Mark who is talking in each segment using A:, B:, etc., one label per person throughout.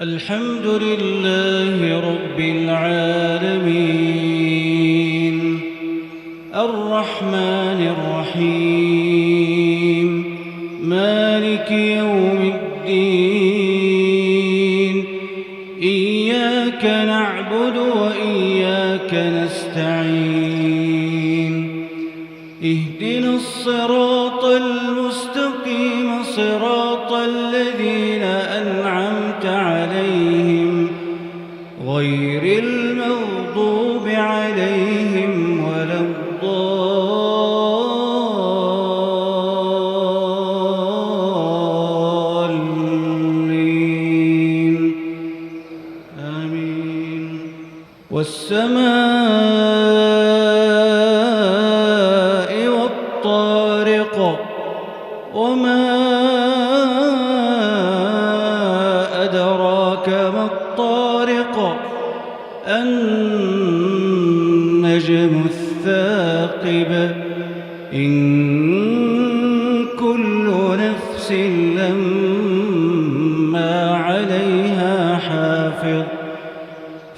A: الحمد لله رب العالمين الرحمن الرحيم مالك يوم الدين إياك نعبد وإياك نستعين اهدنا الصراط المستقيم صراط الذين أنعمت عليهم غير المغضوب عليهم ولا الضالين آمين. والسماء والطارق وما أدراك ما الطارق النجم الثاقب إن كل نفس لما عليها حافظ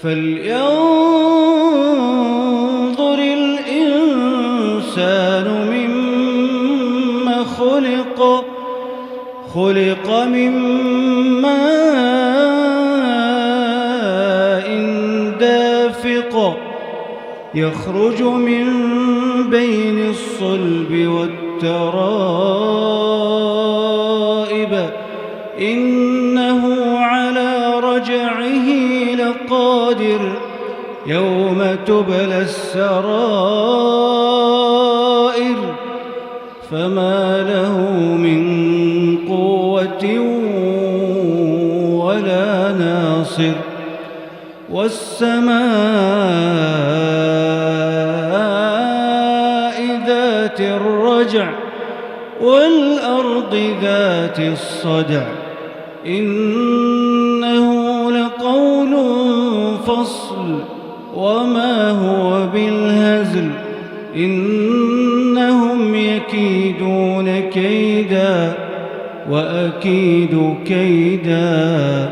A: فلينظر الإنسان مما خلق من ماء دافق يخرج من بين الصلب والترائب إنه على رجعه لقادر يوم تبلى السرائر فما له من قوة ولا ناصر والسماء ذات الرجع والأرض ذات الصدع إنه لقول فصل وما هو بالهزل إنهم يكيدون كيدا وأكيد كيدا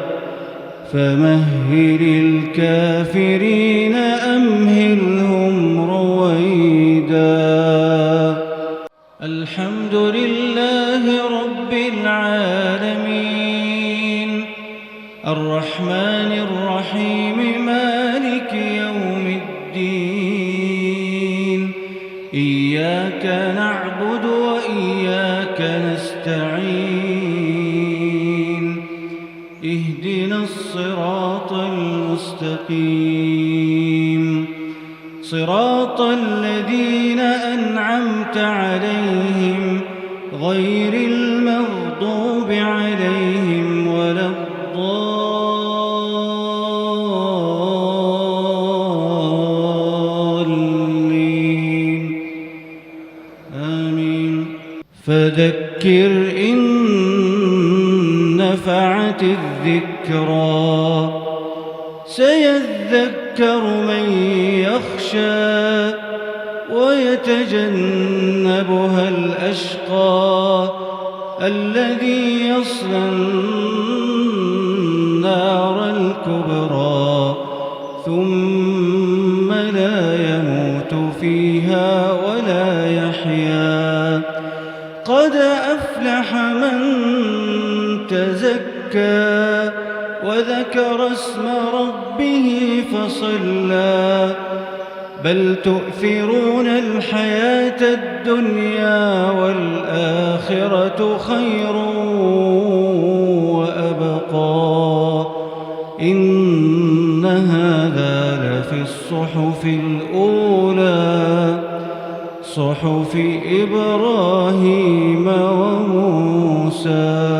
A: فمهل الكافرين أمهلهم رويدا. الحمد لله رب العالمين الرحمن الرحيم مالك يوم الدين إياك نعبد وإياك نستعين اهدنا الصراط المستقيم صراط الذين أنعمت عليهم غير المغضوب عليهم ولا الضالين آمين. فذكر إن نفعت الذكرى سيذكر من يخشى ويتجنبها الأشقى الذي يصلى النار الكبرى ثم لا يموت فيها ولا يحيا قد أفلح من تزكى وذكر اسم ربه فصلى بل تؤثرون الحياة الدنيا والآخرة خير وأبقى إن هذا لفي الصحف الأولى صحف إبراهيم وموسى.